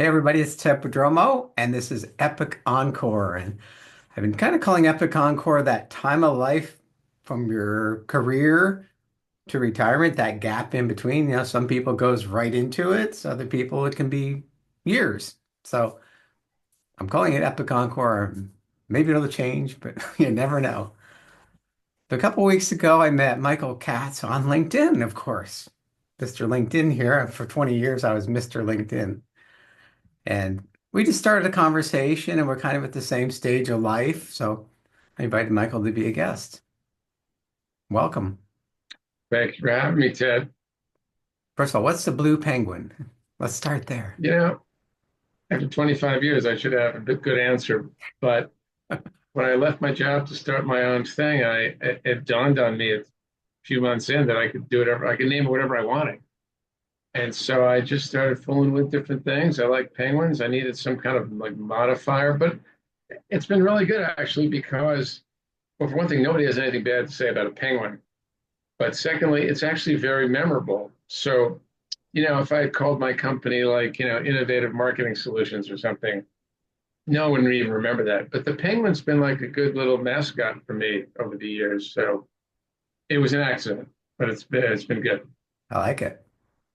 Hey everybody, it's Prodromou, and this is Epic Encore. And I've been kind of calling Epic Encore that time of life from your career to retirement, that gap in between. Some people goes right into it, so other people it can be years. So I'm calling it Epic Encore. Maybe it'll change, but you never know. A couple weeks ago, I met Michael Katz on LinkedIn, of course. Mr. LinkedIn here. For 20 years, I was Mr. LinkedIn. And we just started a conversation and we're kind of at the same stage of life. So I invited Michael to be a guest. Welcome. Thank you for having me, Ted. First of all, what's the blue penguin? Let's start there. You know, after 25 years, I should have a good answer. But when I left my job to start my own thing, it dawned on me a few months in that I could do whatever, I could name it whatever I wanted. And so I just started fooling with different things. I like penguins. I needed some kind of like modifier, but it's been really good actually because, well, for one thing, nobody has anything bad to say about a penguin. But secondly, it's actually very memorable. So, if I had called my company like, Innovative Marketing Solutions or something, no one would even remember that. But the penguin's been like a good little mascot for me over the years. So it was an accident, but it's been good. I like it.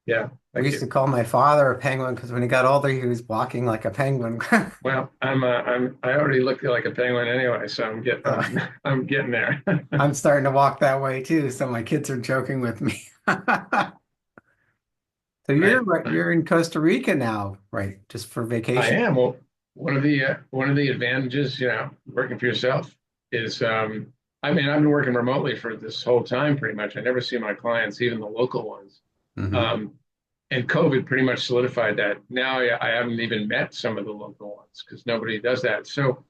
Yeah, We thank used to you. call my father a penguin because when he got older, he was walking like a penguin. Well, I already look like a penguin anyway, so I'm getting So I'm getting there. I'm starting to walk that way too. So my kids are joking with me. So you're Right. right, you're in Costa Rica now, right? Just for I vacation? am. Well, one of the advantages, working for yourself is, I mean, I've been working remotely for this whole time, pretty much. I never see my clients, even the local ones. Hmm. Um, and COVID pretty much solidified that. Now I haven't even met some of the local ones because nobody does that. So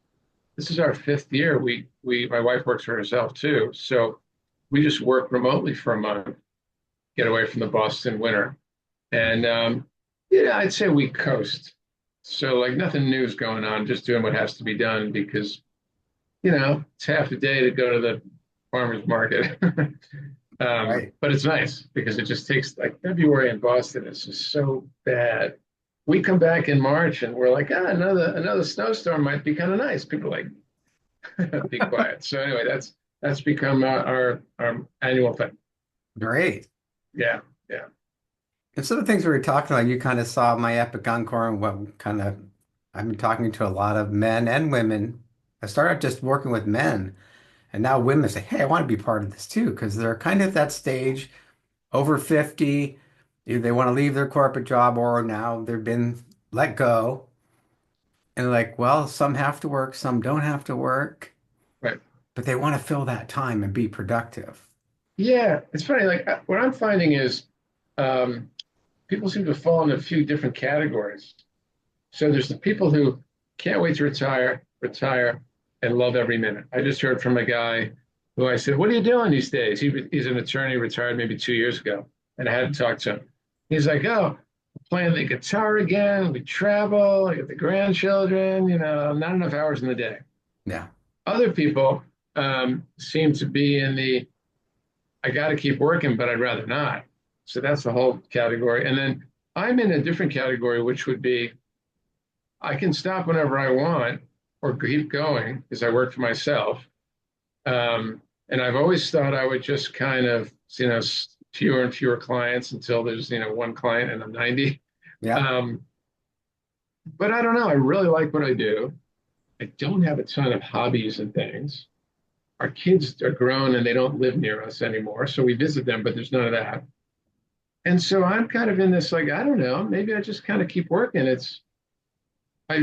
this is our fifth year. My wife works for herself too. So we just work remotely for a month, get away from the Boston winter. And yeah, I'd say we coast. So like nothing new is going on, just doing what has to be done because, it's half a day to go to the farmer's market. Right. But it's nice because it just takes like February in Boston is just so bad. We come back in March and we're like, another snowstorm might be kind of nice. People are like, be quiet. So anyway, that's become our annual thing. Great. Yeah, yeah. And some of the things we were talking about, you kind of saw my Epic Encore and what kind of I've been talking to a lot of men and women. I started just working with men, and now women say, "Hey, I want to be part of this too," because they're kind of at that stage over 50. Either they want to leave their corporate job or now they've been let go. And like, well, some have to work, some don't have to work, Right. but they want to fill that time and be productive. Yeah, it's funny. Like what I'm finding is um, people seem to fall into a few different categories. So there's the people who can't wait to retire, and love every minute. I just heard from a guy who I said, "What are you doing these days?" He's an attorney, retired maybe 2 years ago, and I had to talk to him. He's like, "Oh, playing the guitar again. We travel. I get the grandchildren. Not enough hours in the day." Yeah. Other people seem to be in the I got to keep working, but I'd rather not. So that's the whole category. And then I'm in a different category, which would be I can stop whenever I want or keep going because I work for myself. And I've always thought I would just kind of, fewer and fewer clients until there's, one client and I'm 90. Yeah. Um, but I don't know. I really like what I do. I don't have a ton of hobbies and things. Our kids are grown and they don't live near us anymore. So we visit them, but there's none of that. And so I'm kind of in this, like, I don't know, maybe I just kind of keep working. I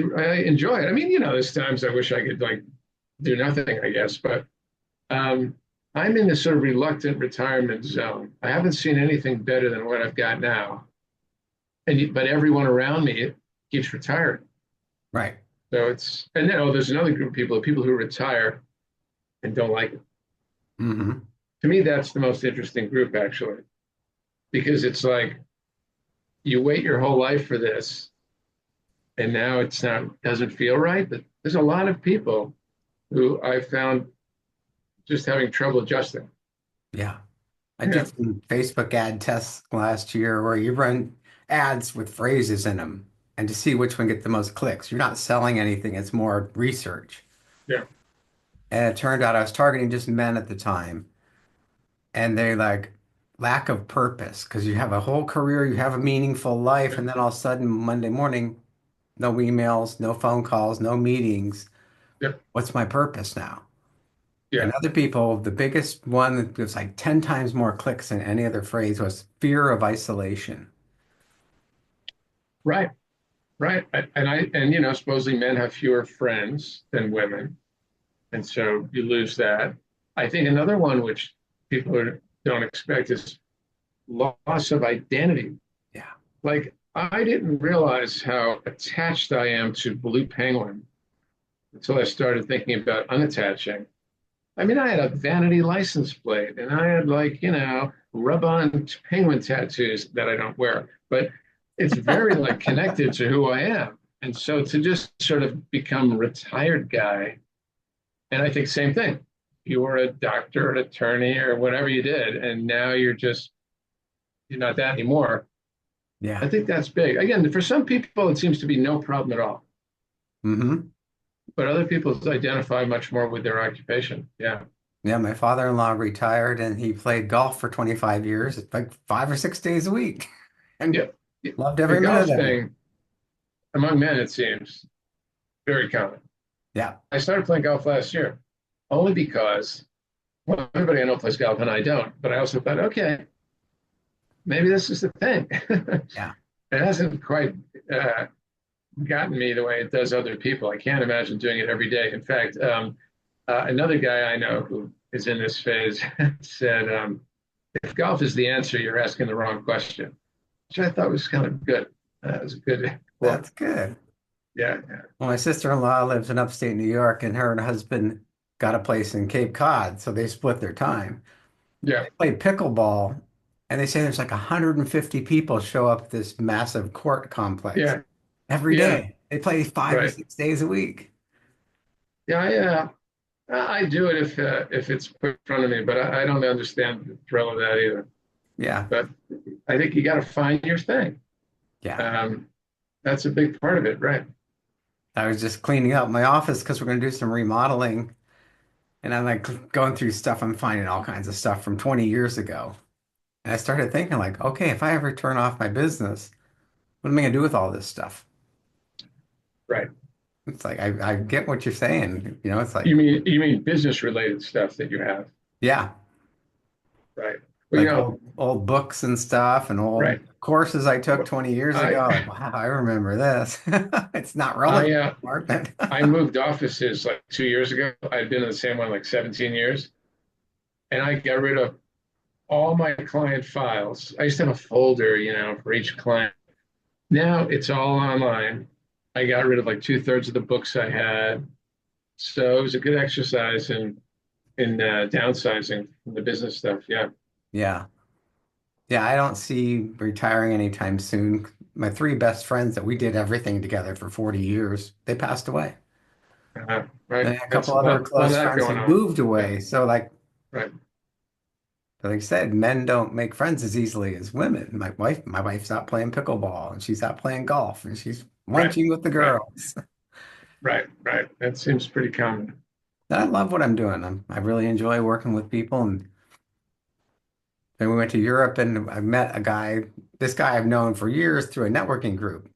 enjoy it. I mean, there's times I wish I could like do nothing, I guess, but um, I'm in this sort of reluctant retirement zone. I haven't seen anything better than what I've got now. But everyone around me keeps retiring. Right. So and then, there's another group of people who retire and don't like it. Hmm. To me, that's the most interesting group, actually, because it's like you wait your whole life for this and now it's not doesn't feel right. But there's a lot of people who I found just having trouble adjusting. Yeah. I Yeah, did some Facebook ad tests last year where you run ads with phrases in them and to see which one get the most clicks. You're not selling anything, it's more research. Yeah. And it turned out I was targeting just men at the time. And they like lack of purpose because you have a whole career, you have a meaningful life, Yeah. and then all of a sudden Monday morning, no emails, no phone calls, no meetings. Yeah. What's my purpose now? And Yeah. other people, the biggest one that was like 10 times more clicks than any other phrase was fear of isolation. Right. Right. And supposedly men have fewer friends than women. And so you lose that. I think another one which don't expect is loss of identity. Yeah. Like, I didn't realize how attached I am to Blue Penguin until I started thinking about unattaching. I mean, I had a vanity license plate and I had, like, rub on penguin tattoos that I don't wear, but it's very like connected to who I am. And so to just sort of become a retired guy, and I think same thing. You were a doctor, an attorney, or whatever you did, and now you're not that anymore. I Yeah. think that's big. Again, for some people, it seems to be no problem at all, Hmm. but other people identify much more with their occupation. Yeah. Yeah, my father-in-law retired and he played golf for 25 years, like 5 or 6 days a week, and Yeah. loved The every golf minute of it. thing among men, it seems very common. Yeah. I started playing golf last year only because, well, everybody I know plays golf and I don't, but I also thought, okay, maybe this is the thing. Yeah. It hasn't quite uh, gotten me the way it does other people. I can't imagine doing it every day. In fact, another guy I know who is in this phase said, if golf is the answer, you're asking the wrong question, which I thought was kind of good. It was a good quote. That's good. Yeah, yeah, Well, my sister-in-law lives in upstate New York, and her and husband got a place in Cape Cod, so they split their time. yeah, They play pickleball, and they say there's like 150 people show up at this massive court complex yeah, every yeah, day. They play 5 or 6 right. days a week. Yeah, yeah. I do it if it's put in front of me, but I don't understand the thrill of that either. Yeah, But I think you got to find your thing. yeah. Um, that's a big part of it, right? I was just cleaning up my office because we're going to do some remodeling, and I'm like going through stuff. I'm finding all kinds of stuff from 20 years ago. And I started thinking like, okay, if I ever turn off my business, what am I going to do with all this stuff? Right. It's like I get what you're saying. It's like, You mean business related stuff that you have, yeah, right? Well, like old books and stuff and old right. courses I took Well, 20 years ago. I Like, wow, I remember this. It's not I relevant uh, anymore, but I moved offices like 2 years ago. I'd been in the same one like 17 years, and I got rid of all my client files. I used to have a folder, for each client. Now it's all online. I got rid of like two-thirds of the books I had. So it was a good exercise in downsizing from the business stuff. Yeah. yeah. Yeah, I don't see retiring anytime soon. My three best friends that we did everything together for 40 years, they passed away. Right. And a That's couple a other lot of close that friends going have on. moved Yeah. away. So Right. like I said, men don't make friends as easily as women. My wife's out playing pickleball and she's out playing golf and she's Right. lunching with the Right. girls. Right. Right. That seems pretty common. And I love what I'm doing. I really enjoy working with people. And then we went to Europe and I met a guy, this guy I've known for years through a networking group.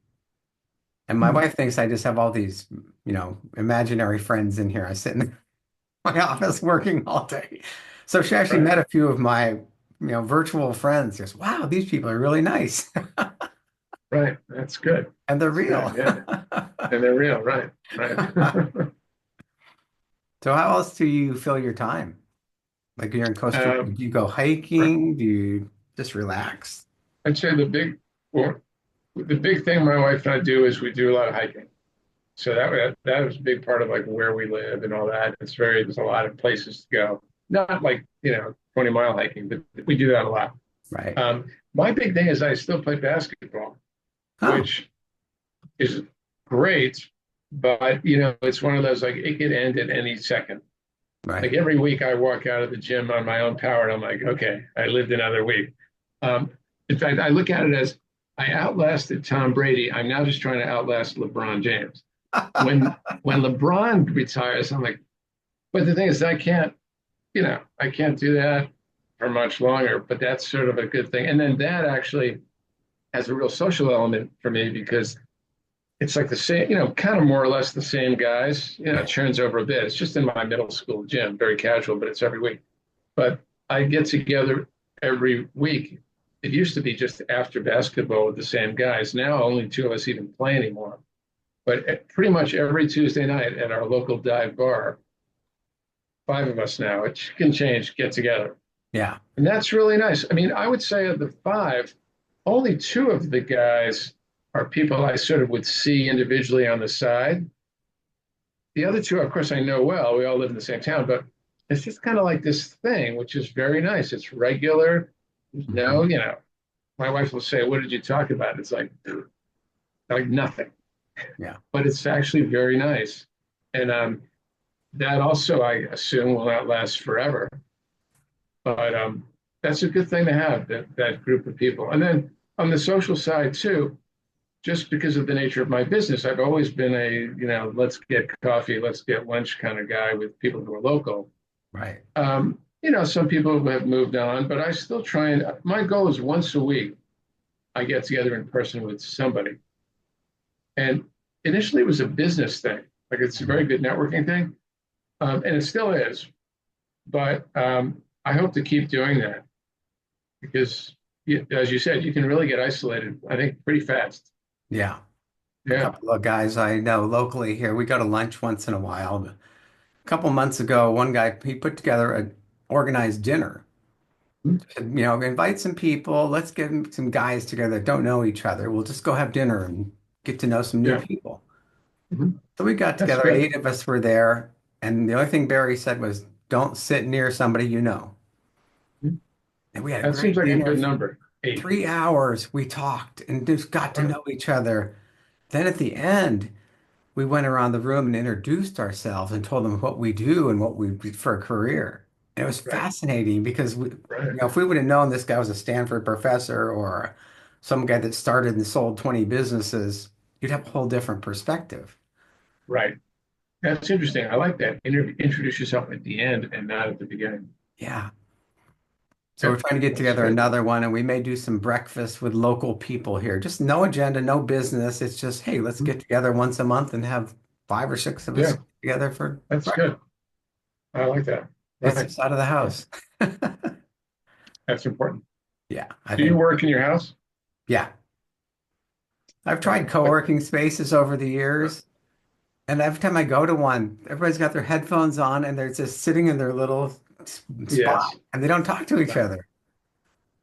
And my wife thinks I just have all these, imaginary friends in here. I sit in my office working all day. So she actually Right. met a few of my, virtual friends. She goes, wow, these people are really nice. Right. That's good. And they're That's good. real. Yeah. And they're real. Right. Right. So how else do you fill your time? Like you're in Costa Rica, uh, do you go hiking? Do you just relax? I'd say well, the big thing my wife and I do is we do a lot of hiking. So that was a big part of like where we live and all that. There's a lot of places to go. Not like, 20-mile hiking, but we do that a lot. Right. My big thing is I still play basketball, Oh, which is great, but it's one of those like it could end at any second. Like right. every week I walk out of the gym on my own power and I'm like, okay, I lived another week. Um, in fact, I look at it as I outlasted Tom Brady. I'm now just trying to outlast LeBron James. When LeBron retires, I'm like, but the thing is, I can't do that for much longer. But that's sort of a good thing. And then that actually has a real social element for me because it's like the same, kind of more or less the same guys. It turns over a bit. It's just in my middle school gym, very casual, but it's every week. But I get together every week. It used to be just after basketball with the same guys. Now only two of us even play anymore. But pretty much every Tuesday night at our local dive bar, five of us now, it can change, get together. Yeah. And that's really nice. I mean, I would say of the five, only two of the guys are people I sort of would see individually on the side. The other two, of course, I know well. We all live in the same town, but it's just kind of like this thing, which is very nice. It's regular. No, Mhm. my wife will say, "What did you talk about?" It's like nothing, Yeah. but it's actually very nice. And that also, I assume, will not last forever. But that's a good thing to have that group of people. And then on the social side too, just because of the nature of my business, I've always been let's get coffee, let's get lunch kind of guy with people who are local. Right. Some people have moved on, but I still try and my goal is once a week I get together in person with somebody. And initially it was a business thing, like it's a very good networking thing, and it still is. But I hope to keep doing that because, as you said, you can really get isolated, I think, pretty fast. Yeah. A Yeah. couple of guys I know locally here, we go to lunch once in a while. A couple months ago, one guy, he put together an organized dinner. Invite some people. Let's get some guys together that don't know each other. We'll just go have dinner and get to know some new Yeah. people. Mhm. So we got That's together, good. eight of us were there, and the only thing Barry said was, "Don't sit near somebody you know." Mhm. And we had a That seems great like a dinner. good number. 8. 3 hours we talked and just got to Wow. know each other. Then at the end, we went around the room and introduced ourselves and told them what we do and what we did for a career. And it was Right. fascinating because Right. if we would have known this guy was a Stanford professor or some guy that started and sold 20 businesses, you'd have a whole different perspective. Right. That's interesting. I like that. Introduce yourself at the end and not at the beginning. Yeah. So we're That, trying to get that's together good. another one, and we may do some breakfast with local people here. Just no agenda, no business. It's just, hey, let's Mhm. get together once a month and have five or six of us Yeah, together for that's breakfast. good. I like that. Gets Right. us out of the Yeah, house. that's important. Yeah, I Do you think. work in your house? Yeah. I've Yeah. tried co-working spaces over the years, and every time I go to one, everybody's got their headphones on and they're just sitting in their little spot Yes. and they don't talk to each Right. other.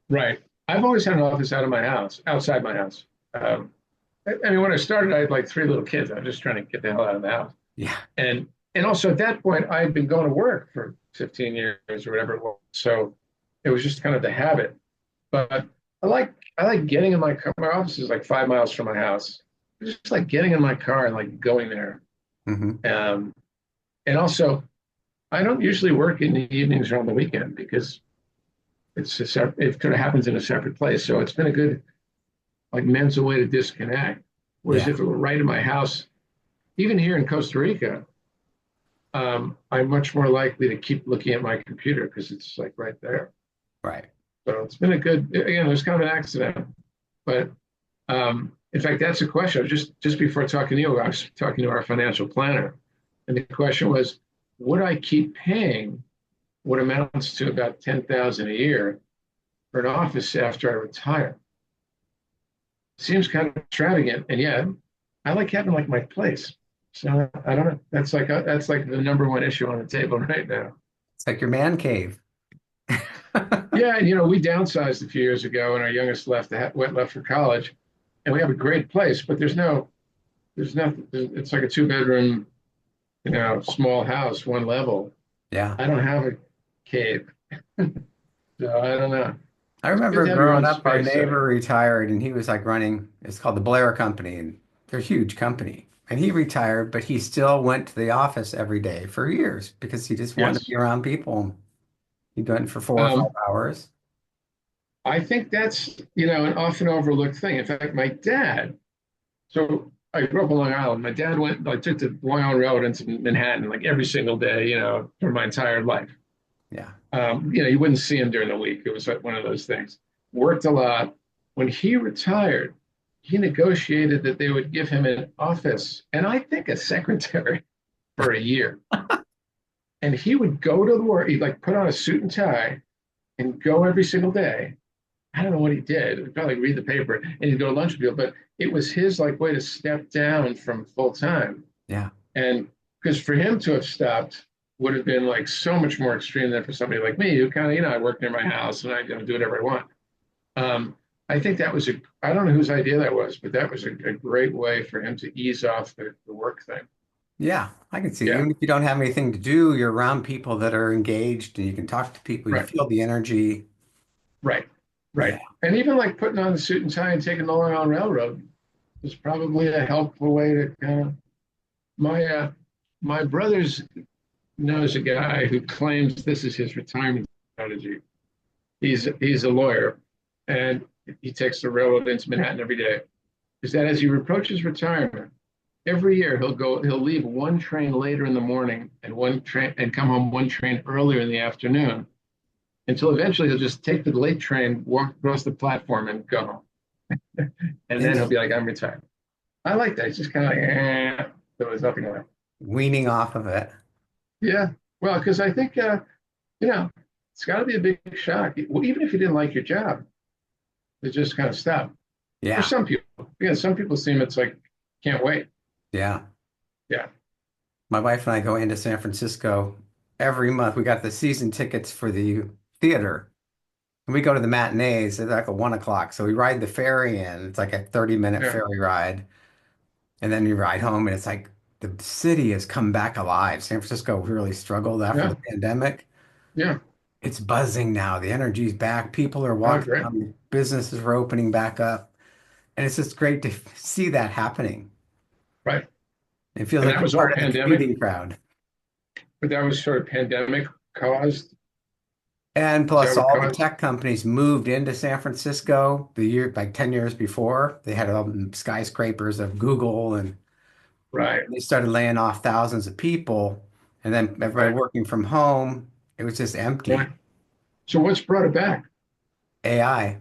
Right. I've always had an office out of my house, outside my house. I mean, when I started, I had like three little kids. I was just trying to get the hell out of the house. Yeah, And and also at that point, I had been going to work for 15 years or whatever it was. So it was just kind of the habit. But I like getting in my car. My office is like 5 miles from my house. I just like getting in my car and like going there. hmm Um, and also, I don't usually work in the evenings or on the weekend because it kind of happens in a separate place. So it's been a good like mental way to disconnect. Whereas Yeah, if it were right in my house, even here in Costa Rica, I'm much more likely to keep looking at my computer because it's like right there. right. So it's been a good, again, it was kind of an accident. But in fact, that's a question. Just before talking to you, I was talking to our financial planner, and the question was, would I keep paying what amounts to about 10,000 a year for an office after I retire? Seems kind of extravagant, and yet I like having like my place. So I don't know. That's like the number one issue on the table right now. It's like your man cave. Yeah, and we downsized a few years ago, and our youngest went left for college, and we have a great place, but there's nothing. It's like a two-bedroom, small house, one level. Yeah. I don't have a cave, so I don't know. I It's good remember to have your growing own up, our space, though. neighbor retired and he was like running, it's called the Blair Company, and they're a huge company. And he retired, but he still went to the office every day for years because he just wanted to Yes. be around people. He went for 4 or five Um, hours. I think that's, an often overlooked thing. In fact, my dad, so I grew up on Long Island. My dad took the Long Island Railroad into Manhattan like every single day, for my entire life. Yeah. You wouldn't see him during the week. It was like one of those things. Worked a lot. When he retired, he negotiated that they would give him an office and I think a secretary for a year. And he would go to the work, he'd like put on a suit and tie and go every single day. I don't know what he did. He'd probably read the paper and he'd go to lunch with people, but it was his like way to step down from full time. Yeah. And because for him to have stopped would have been like so much more extreme than for somebody like me who kind of, I work near my house and I do whatever I want. I think that was I don't know whose idea that was, but that was a great way for him to ease off the work thing. Yeah, I can see. Yeah, Even if you don't have anything to do, you're around people that are engaged and you can talk to people, you right, feel the energy. right, Yeah. right. And even like putting on the suit and tie and taking the Long Island Railroad was probably a helpful way to kind of my brother's knows a guy who claims this is his retirement strategy. He's a lawyer, and he takes the railroad into Manhattan every day. Is that as he approaches retirement, every year he'll leave one train later in the morning and one train and come home one train earlier in the afternoon until eventually he'll just take the late train, walk across the platform, and go home. And then he'll be like, "I'm retired." I like that. It's just kind of like, there was nothing left. Weaning off of it. Yeah. Well, because I think you know, it's got to be a big shock. Well, even if you didn't like your job, to just kind of stop. For Yeah. some people, some people seem it's like can't wait. Yeah. Yeah. My wife and I go into San Francisco every month. We got the season tickets for the theater. And we go to the matinees at like a 1 o'clock. So we ride the ferry in. It's like a 30-minute Yeah. ferry ride. And then you ride home and it's like the city has come back alive. San Francisco really struggled after the Yeah. pandemic. Yeah. It's buzzing now. The energy's back. People are Oh, walking great. out. Businesses are opening back up. And it's just great to see that happening. Right. It feels And like that you're was all part of the pandemic, feeding crowd. but that was sort of pandemic caused. And Is that plus, what all the caused? tech companies moved into San Francisco the year, like 10 years before. They had all the skyscrapers of Google and Right. they started laying off thousands of people. And then everybody Right. working from home, it was just Right. empty. So what's brought it back? AI.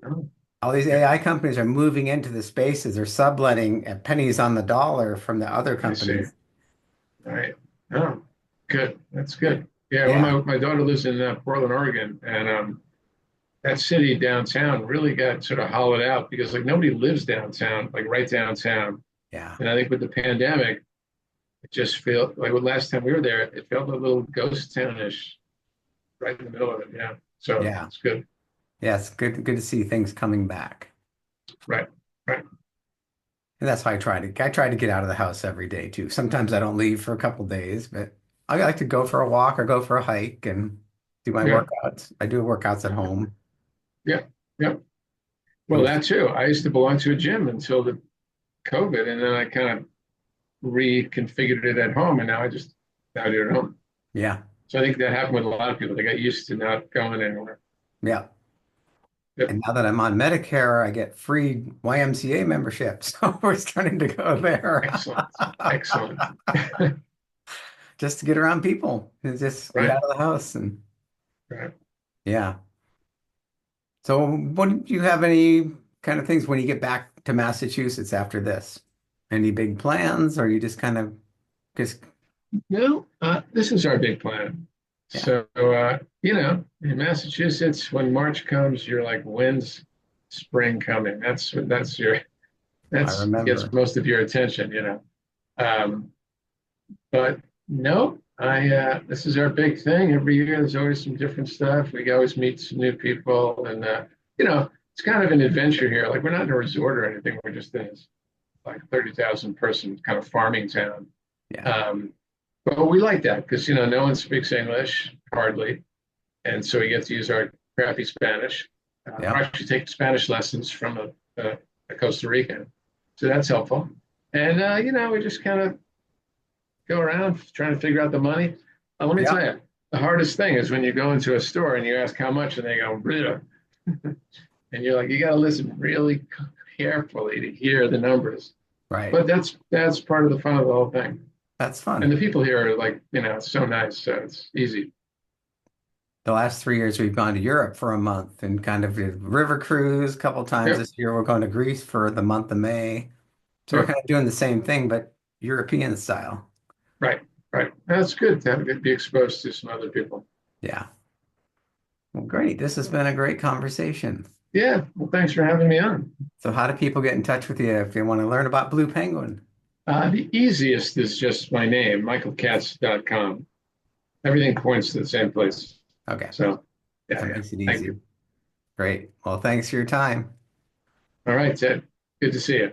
Oh, All these okay. AI companies are moving into the spaces. They're subletting at pennies on the dollar from the other I see. companies. Right. Oh, good. That's good. Yeah. Well, Yeah. my daughter lives in Portland, Oregon, and that city downtown really got sort of hollowed out because like nobody lives downtown, like right downtown. Yeah. And I think with the pandemic, it just felt like the last time we were there, it felt a little ghost townish right in the middle of it. Yeah. So Yeah. it's good. Yeah. It's good to see things coming back. Right. Right. And that's why I try to get out of the house every day too. Sometimes I don't leave for a couple days, but I like to go for a walk or go for a hike and do my Yeah. workouts. I do workouts at home. Yeah. Yeah. Well, And that too. I used to belong to a gym until the COVID, and then I kind of reconfigured it at home, and now I do it at home. yeah, So I think that happened with a lot of people. They got used to not going anywhere. yeah. Yep. And now that I'm on Medicare, I get free YMCA membership. So we're starting to go there Excellent. Excellent. just to get around people and just get Right. out of the house. And Right. yeah. So what do you have any kind of things when you get back to Massachusetts after this? Any big plans or you just kind of just No, this is our big plan. yeah, So, in Massachusetts, when March comes, you're like, when's spring coming? I That's gets remember. most of your attention. Um, but no, this is our big thing. Every year, there's always some different stuff. We always meet some new people, and it's kind of an adventure here. Like we're not in a resort or anything. We're just in this like 30,000 person kind of farming town. Yeah. Um, but we like that because no one speaks English hardly, and so we get to use our crappy Spanish. We're Yeah. actually taking Spanish lessons from a Costa Rican, so that's helpful. And we just kind of go around trying to figure out the money. Let me Yeah. tell you, the hardest thing is when you go into a store and you ask how much, and they go, "Bleh." And you're like, you got to listen really carefully to hear the numbers. Right. But that's part of the fun of the whole thing. That's And fun. the people here are like, so nice. So it's easy. The last 3 years we've gone to Europe for a month and kind of did river cruise a couple times Yep. this year. We're going to Greece for the month of May. So we're Yep. kind of doing the same thing, but European style. Right. Right. That's good to be exposed to some other people. Yeah. Well, great. This has been a great conversation. Yeah. Well, thanks for having me on. So how do people get in touch with you if they want to learn about Blue Penguin? The easiest is just my name, michaelkatz.com. Everything points to the same place. Okay. So, yeah, That yeah. makes it Thank easy. you. Great. Well, thanks for your time. All right, Ted. Good to see you.